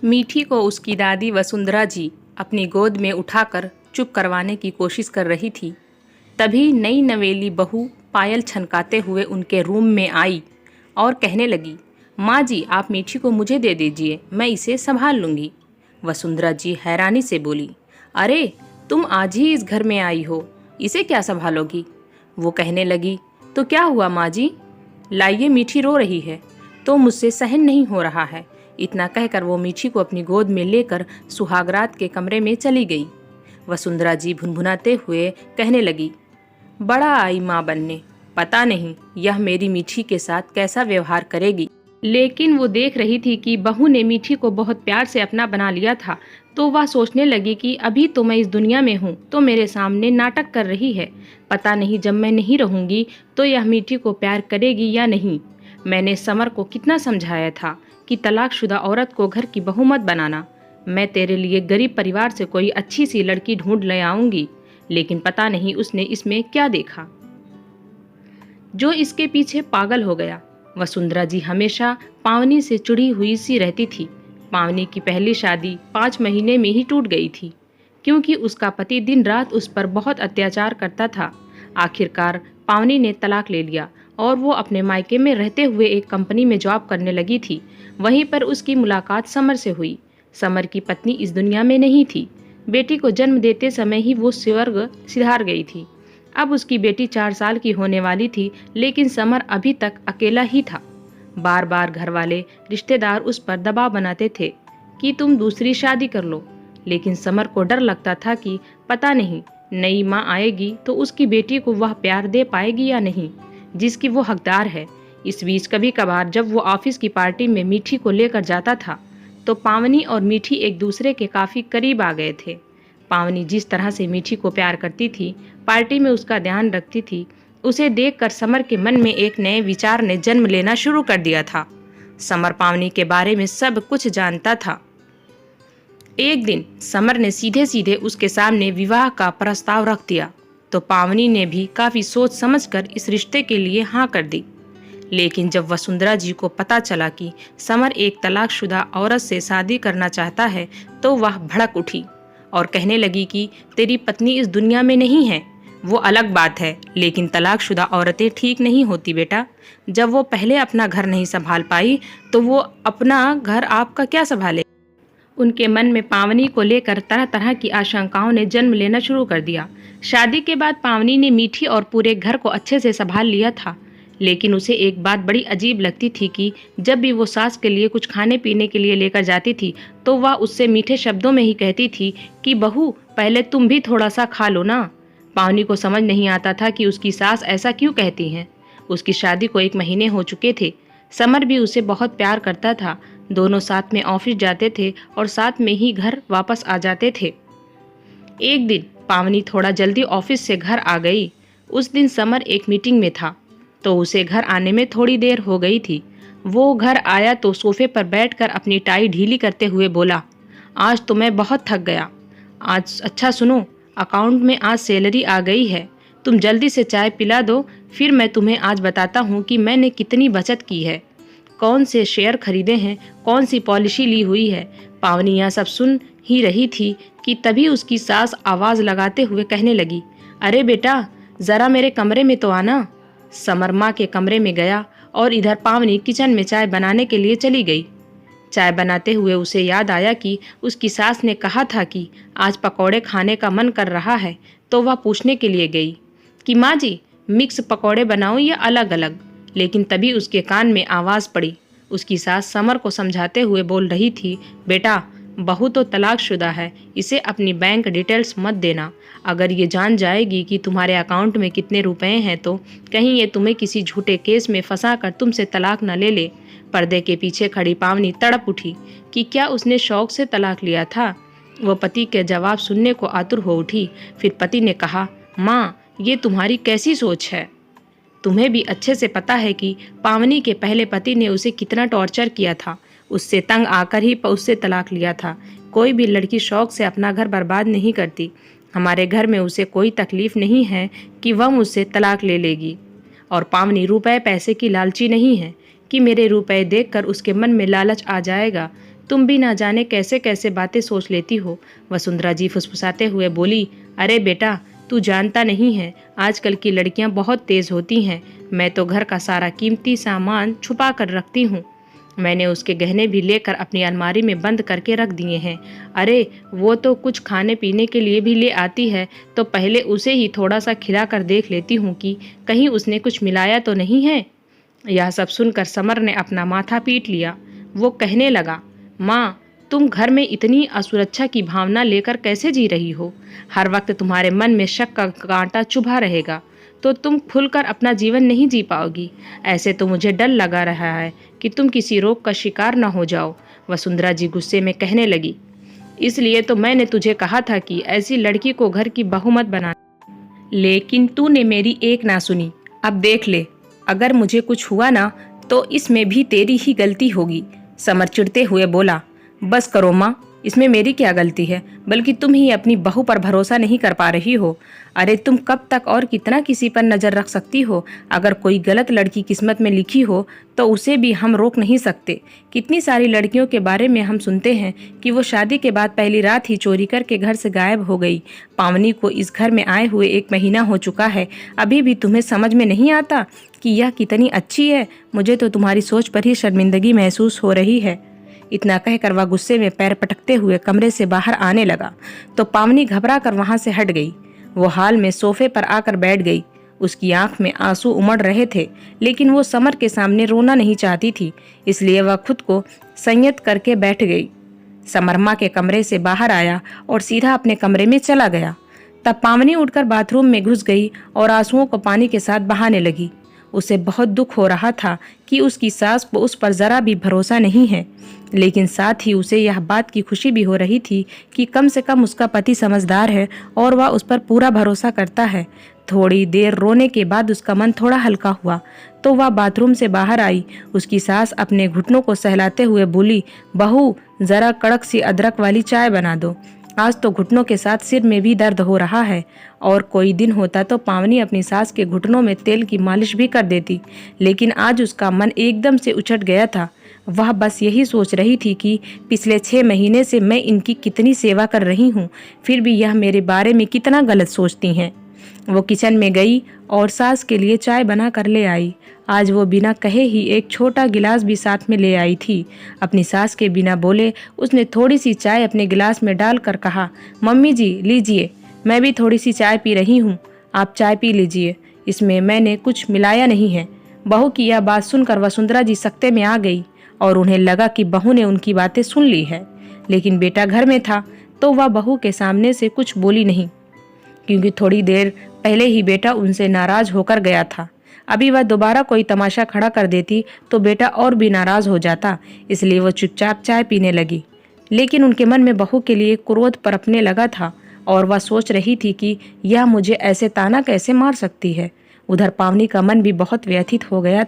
मीठी को उसकी दादी वसुंधरा जी अपनी गोद में उठाकर चुप करवाने की कोशिश कर रही थी। तभी नई नवेली बहू पायल छनकाते हुए उनके रूम में आई और कहने लगी, माँ जी आप मीठी को मुझे दे दीजिए, मैं इसे संभाल लूँगी। वसुंधरा जी हैरानी से बोली, अरे तुम आज ही इस घर में आई हो, इसे क्या संभालोगी? वो कहने लगी, तो क्या हुआ माँ जी? लाइए मीठी रो रही है तो मुझसे सहन नहीं हो रहा है। इतना कहकर वो मीठी को अपनी गोद में लेकर सुहागरात के कमरे में चली गई। वसुंधरा जी भुनभुनाते हुए कहने लगी, बड़ा आई माँ बनने, पता नहीं यह मेरी मीठी के साथ कैसा व्यवहार करेगी। लेकिन वो देख रही थी कि बहू ने मीठी को बहुत प्यार से अपना बना लिया था, तो वह सोचने लगी कि अभी तो मैं इस दुनिया में हूँ तो मेरे सामने नाटक कर रही है। पता नहीं जब मैं नहीं रहूँगी तो यह मीठी को प्यार करेगी या नहीं। मैंने समर को कितना समझाया था कि तलाकशुदा औरत को घर की बहू मत बनाना। मैं तेरे लिए गरीब परिवार से कोई अच्छी सी लड़की ढूंढ ले आऊँगी, लेकिन पता नहीं उसने इसमें क्या देखा जो इसके पीछे पागल हो गया। वसुंधरा जी हमेशा पावनी से चिढ़ी हुई सी रहती थी। पावनी की पहली शादी 5 महीने में ही टूट गई थी, क्योंकि उसका पति दिन रात उस पर बहुत अत्याचार करता था। आखिरकार पावनी ने तलाक ले लिया और वो अपने मायके में रहते हुए एक कंपनी में जॉब करने लगी थी। वहीं पर उसकी मुलाकात समर से हुई। समर की पत्नी इस दुनिया में नहीं थी। बेटी को जन्म देते समय ही वो स्वर्ग सिधार गई थी। अब उसकी बेटी 4 साल की होने वाली थी, लेकिन समर अभी तक अकेला ही था। बार बार घर वाले रिश्तेदार उस पर दबाव बनाते थे कि तुम दूसरी शादी कर लो, लेकिन समर को डर लगता था कि पता नहीं नई माँ आएगी तो उसकी बेटी को वह प्यार दे पाएगी या नहीं जिसकी वो हकदार है। इस बीच कभी कभार जब वो ऑफिस की पार्टी में मीठी को लेकर जाता था तो पावनी और मीठी एक दूसरे के काफ़ी करीब आ गए थे। पावनी जिस तरह से मीठी को प्यार करती थी, पार्टी में उसका ध्यान रखती थी, उसे देखकर समर के मन में एक नए विचार ने जन्म लेना शुरू कर दिया था। समर पावनी के बारे में सब कुछ जानता था। एक दिन समर ने सीधे सीधे उसके सामने विवाह का प्रस्ताव रख दिया, तो पावनी ने भी काफ़ी सोच समझकर इस रिश्ते के लिए हाँ कर दी। लेकिन जब वसुंधरा जी को पता चला कि समर एक तलाकशुदा औरत से शादी करना चाहता है, तो वह भड़क उठी और कहने लगी कि तेरी पत्नी इस दुनिया में नहीं है, वो अलग बात है, लेकिन तलाकशुदा औरतें ठीक नहीं होती बेटा। जब वो पहले अपना घर नहीं संभाल पाई तो वो अपना घर आपका क्या संभाले। उनके मन में पावनी को लेकर तरह तरह की आशंकाओं ने जन्म लेना शुरू कर दिया। शादी के बाद पावनी ने मीठी और पूरे घर को अच्छे से संभाल लिया था, लेकिन उसे एक बात बड़ी अजीब लगती थी कि जब भी वो सास के लिए कुछ खाने पीने के लिए लेकर जाती थी तो वह उससे मीठे शब्दों में ही कहती थी कि बहू पहले तुम भी थोड़ा सा खा लो ना। पावनी को समझ नहीं आता था कि उसकी सास ऐसा क्यों कहती हैं। उसकी शादी को 1 महीने हो चुके थे। समर भी उसे बहुत प्यार करता था। दोनों साथ में ऑफिस जाते थे और साथ में ही घर वापस आ जाते थे। एक दिन पावनी थोड़ा जल्दी ऑफिस से घर आ गई। उस दिन समर एक मीटिंग में था, तो उसे घर आने में थोड़ी देर हो गई थी। वो घर आया तो सोफे पर बैठकर अपनी टाई ढीली करते हुए बोला, आज तो मैं बहुत थक गया। आज अच्छा सुनो, अकाउंट में आज सैलरी आ गई है, तुम जल्दी से चाय पिला दो, फिर मैं तुम्हें आज बताता हूँ कि मैंने कितनी बचत की है, कौन से शेयर खरीदे हैं, कौन सी पॉलिसी ली हुई है। पावनी यह सब सुन ही रही थी कि तभी उसकी सास आवाज़ लगाते हुए कहने लगी, अरे बेटा ज़रा मेरे कमरे में तो आना। समर माँ के कमरे में गया और इधर पावनी किचन में चाय बनाने के लिए चली गई। चाय बनाते हुए उसे याद आया कि उसकी सास ने कहा था कि आज पकौड़े खाने का मन कर रहा है, तो वह पूछने के लिए गई कि माँ जी मिक्स पकौड़े बनाऊं या अलग अलग। लेकिन तभी उसके कान में आवाज़ पड़ी। उसकी सास समर को समझाते हुए बोल रही थी, बेटा बहू तो तलाकशुदा है, इसे अपनी बैंक डिटेल्स मत देना। अगर ये जान जाएगी कि तुम्हारे अकाउंट में कितने रुपए हैं तो कहीं ये तुम्हें किसी झूठे केस में फंसा कर तुमसे तलाक न ले ले। पर्दे के पीछे खड़ी पावनी तड़प उठी कि क्या उसने शौक से तलाक लिया था। वो पति के जवाब सुनने को आतुर हो उठी। फिर पति ने कहा, माँ ये तुम्हारी कैसी सोच है? तुम्हें भी अच्छे से पता है कि पावनी के पहले पति ने उसे कितना टॉर्चर किया था। उससे तंग आकर ही उससे तलाक लिया था। कोई भी लड़की शौक से अपना घर बर्बाद नहीं करती। हमारे घर में उसे कोई तकलीफ नहीं है कि वह मुझसे तलाक ले लेगी। और पावनी रुपए पैसे की लालची नहीं है कि मेरे रुपए देखकर उसके मन में लालच आ जाएगा तुम भी ना जाने कैसे कैसे बातें सोच लेती हो। वसुंधरा जी फुसफुसाते हुए बोली, अरे बेटा, तू जानता नहीं है, आजकल की लड़कियां बहुत तेज होती हैं। मैं तो घर का सारा कीमती सामान छुपा कर रखती हूँ। मैंने उसके गहने भी लेकर अपनी अलमारी में बंद करके रख दिए हैं। अरे वो तो कुछ खाने पीने के लिए भी ले आती है, तो पहले उसे ही थोड़ा सा खिला कर देख लेती हूँ कि कहीं उसने कुछ मिलाया तो नहीं है। यह सब सुनकर समर ने अपना माथा पीट लिया। वो कहने लगा, माँ, तुम घर में इतनी असुरक्षा की भावना लेकर कैसे जी रही हो? हर वक्त तुम्हारे मन में शक का कांटा चुभा रहेगा, तो तुम खुलकर अपना जीवन नहीं जी पाओगी। ऐसे तो मुझे डर लगा रहा है कि तुम किसी रोग का शिकार न हो जाओ। वसुंधरा जी गुस्से में कहने लगी, इसलिए तो मैंने तुझे कहा था कि ऐसी लड़की को घर की बहू मत बना, लेकिन तूने मेरी एक ना सुनी। अब देख ले, अगर मुझे कुछ हुआ ना, तो इसमें भी तेरी ही गलती होगी। समर चिढ़ते हुए बोला, बस करो माँ, इसमें मेरी क्या गलती है? बल्कि तुम ही अपनी बहू पर भरोसा नहीं कर पा रही हो। अरे तुम कब तक और कितना किसी पर नजर रख सकती हो? अगर कोई गलत लड़की किस्मत में लिखी हो तो उसे भी हम रोक नहीं सकते। कितनी सारी लड़कियों के बारे में हम सुनते हैं कि वो शादी के बाद पहली रात ही चोरी करके घर से गायब हो गई। पावनी को इस घर में आए हुए 1 महीना हो चुका है, अभी भी तुम्हें समझ में नहीं आता कि यह कितनी अच्छी है? मुझे तो तुम्हारी सोच पर ही शर्मिंदगी महसूस हो रही है। इतना कहकर वह गुस्से में पैर पटकते हुए कमरे से बाहर आने लगा तो पावनी घबरा कर वहां से हट गई। वो हाल में सोफे पर आकर बैठ गई। उसकी आंख में आंसू उमड़ रहे थे, लेकिन वो समर के सामने रोना नहीं चाहती थी, इसलिए वह खुद को संयत करके बैठ गई। समर माँ के कमरे से बाहर आया और सीधा अपने कमरे में चला गया। तब पावनी उठकर बाथरूम में घुस गई और आंसुओं को पानी के साथ बहाने लगी। उसे बहुत दुख हो रहा था कि उसकी सास को उस पर जरा भी भरोसा नहीं है, लेकिन साथ ही उसे यह बात की खुशी भी हो रही थी कि कम से कम उसका पति समझदार है और वह उस पर पूरा भरोसा करता है। थोड़ी देर रोने के बाद उसका मन थोड़ा हल्का हुआ तो वह बाथरूम से बाहर आई। उसकी सास अपने घुटनों को सहलाते हुए बोली, बहू, जरा कड़क सी अदरक वाली चाय बना दो। आज तो घुटनों के साथ सिर में भी दर्द हो रहा है। और कोई दिन होता तो पावनी अपनी सास के घुटनों में तेल की मालिश भी कर देती, लेकिन आज उसका मन एकदम से उछट गया था। वह बस यही सोच रही थी कि पिछले 6 महीने से मैं इनकी कितनी सेवा कर रही हूँ, फिर भी यह मेरे बारे में कितना गलत सोचती हैं। वो किचन में गई और सास के लिए चाय बना कर ले आई। आज वो बिना कहे ही एक छोटा गिलास भी साथ में ले आई थी। अपनी सास के बिना बोले उसने थोड़ी सी चाय अपने गिलास में डालकर कहा, मम्मी जी लीजिए, मैं भी थोड़ी सी चाय पी रही हूँ, आप चाय पी लीजिए, इसमें मैंने कुछ मिलाया नहीं है। बहू की यह बात सुनकर वसुंधरा जी सख्ते में आ गई और उन्हें लगा कि बहू ने उनकी बातें सुन ली है, लेकिन बेटा घर में था तो वह बहू के सामने से कुछ बोली नहीं, क्योंकि थोड़ी देर पहले ही बेटा उनसे नाराज होकर गया था। अभी वह दोबारा कोई तमाशा खड़ा कर देती तो बेटा और भी नाराज हो जाता, इसलिए वो चुपचाप चाय पीने लगी। लेकिन उनके मन में बहू के लिए क्रोध पनपने लगा था और वह सोच रही थी कि यह मुझे ऐसे ताना कैसे मार सकती है। उधर पावनी का मन भी बहुत व्यथित हो गया।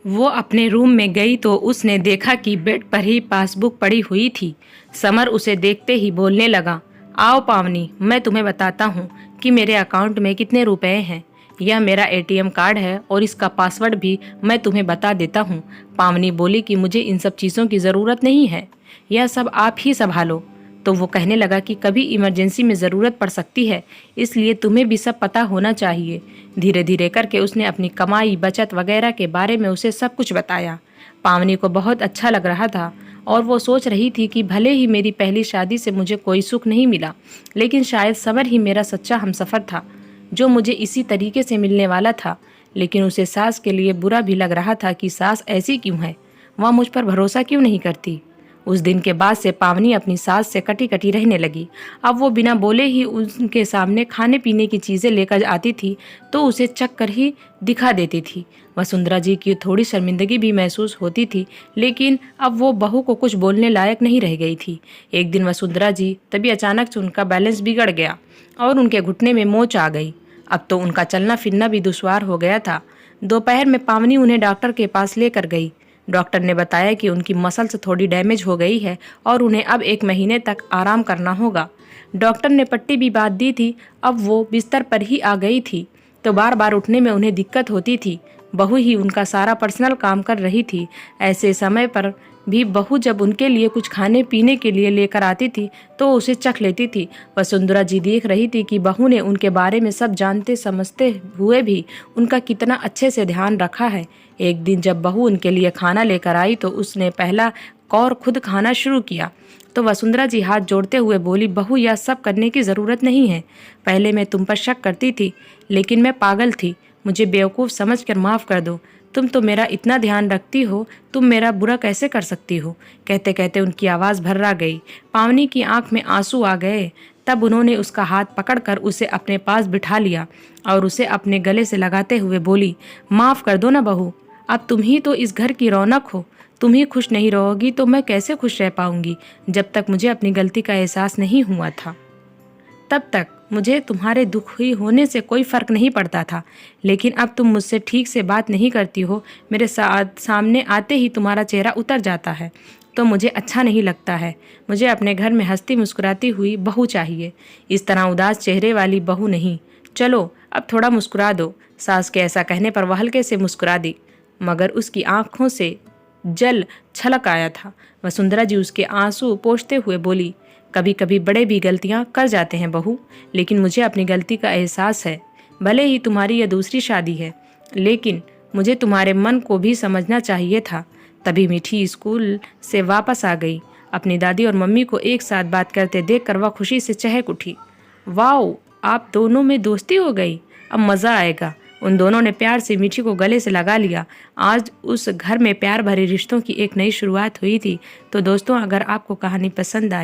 वो अपने रूम में गई तो उसने देखा कि बेड पर ही पासबुक पड़ी हुई थी। समर उसे देखते ही बोलने लगा, आओ पावनी, मैं तुम्हें बताता हूँ कि मेरे अकाउंट में कितने रुपए हैं। यह मेरा एटीएम कार्ड है और इसका पासवर्ड भी मैं तुम्हें बता देता हूँ। पावनी बोली कि मुझे इन सब चीज़ों की ज़रूरत नहीं है, यह सब आप ही संभालो। तो वो कहने लगा कि कभी इमरजेंसी में ज़रूरत पड़ सकती है, इसलिए तुम्हें भी सब पता होना चाहिए। धीरे धीरे करके उसने अपनी कमाई, बचत वगैरह के बारे में उसे सब कुछ बताया। पावनी को बहुत अच्छा लग रहा था और वो सोच रही थी कि भले ही मेरी पहली शादी से मुझे कोई सुख नहीं मिला, लेकिन शायद समर ही मेरा सच्चा हमसफ़र था जो मुझे इसी तरीके से मिलने वाला था। लेकिन उसे सास के लिए बुरा भी लग रहा था कि सास ऐसी क्यों है, वह मुझ पर भरोसा क्यों नहीं करती। उस दिन के बाद से पावनी अपनी सास से कटी कटी रहने लगी। अब वो बिना बोले ही उनके सामने खाने पीने की चीज़ें लेकर आती थी तो उसे चख कर ही दिखा देती थी। वसुंधरा जी की थोड़ी शर्मिंदगी भी महसूस होती थी, लेकिन अब वो बहू को कुछ बोलने लायक नहीं रह गई थी। एक दिन वसुंधरा जी तभी अचानक से उनका बैलेंस बिगड़ गया और उनके घुटने में मोच आ गई। अब तो उनका चलना फिरना भी दुश्वार हो गया था। दोपहर में पावनी उन्हें डॉक्टर के पास लेकर गई। डॉक्टर ने बताया कि उनकी मसल्स थोड़ी डैमेज हो गई है और उन्हें अब 1 महीने तक आराम करना होगा। डॉक्टर ने पट्टी भी बांध दी थी। अब वो बिस्तर पर ही आ गई थी तो बार बार उठने में उन्हें दिक्कत होती थी। बहू ही उनका सारा पर्सनल काम कर रही थी। ऐसे समय पर भी बहू जब उनके लिए कुछ खाने पीने के लिए लेकर आती थी तो उसे चख लेती थी। वसुंधरा जी देख रही थी कि बहू ने उनके बारे में सब जानते समझते हुए भी उनका कितना अच्छे से ध्यान रखा है। एक दिन जब बहू उनके लिए खाना लेकर आई तो उसने पहला कौर खुद खाना शुरू किया। तो वसुंधरा जी हाथ जोड़ते हुए बोली, बहू यह सब करने की ज़रूरत नहीं है। पहले मैं तुम पर शक करती थी, लेकिन मैं पागल थी। मुझे बेवकूफ़ समझकर माफ़ कर दो। तुम तो मेरा इतना ध्यान रखती हो, तुम मेरा बुरा कैसे कर सकती हो। कहते कहते उनकी आवाज़ भर्रा गई। पावनी की आंख में आंसू आ गए। तब उन्होंने उसका हाथ पकड़कर उसे अपने पास बिठा लिया और उसे अपने गले से लगाते हुए बोली, माफ़ कर दो ना बहू, अब तुम ही तो इस घर की रौनक हो। तुम ही खुश नहीं रहोगी तो मैं कैसे खुश रह पाऊंगी। जब तक मुझे अपनी गलती का एहसास नहीं हुआ था तब तक मुझे तुम्हारे दुखी होने से कोई फ़र्क नहीं पड़ता था, लेकिन अब तुम मुझसे ठीक से बात नहीं करती हो, मेरे सामने आते ही तुम्हारा चेहरा उतर जाता है, तो मुझे अच्छा नहीं लगता है। मुझे अपने घर में हंसती मुस्कुराती हुई बहू चाहिए, इस तरह उदास चेहरे वाली बहू नहीं। चलो अब थोड़ा मुस्कुरा दो। सास के ऐसा कहने पर वह हल्के से मुस्कुरा दी, मगर उसकी आंखों से जल छलक आया था। वसुंधरा जी उसके आंसू पोंछते हुए बोली, कभी कभी बड़े भी गलतियां कर जाते हैं बहू, लेकिन मुझे अपनी गलती का एहसास है। भले ही तुम्हारी यह दूसरी शादी है, लेकिन मुझे तुम्हारे मन को भी समझना चाहिए था। तभी मीठी स्कूल से वापस आ गई। अपनी दादी और मम्मी को एक साथ बात करते देखकर वह खुशी से चहक उठी। वाओ, आप दोनों में दोस्ती हो गई, अब मज़ा आएगा। उन दोनों ने प्यार से मीठी को गले से लगा लिया। आज उस घर में प्यार भरे रिश्तों की एक नई शुरुआत हुई थी। तो दोस्तों, अगर आपको कहानी पसंद आई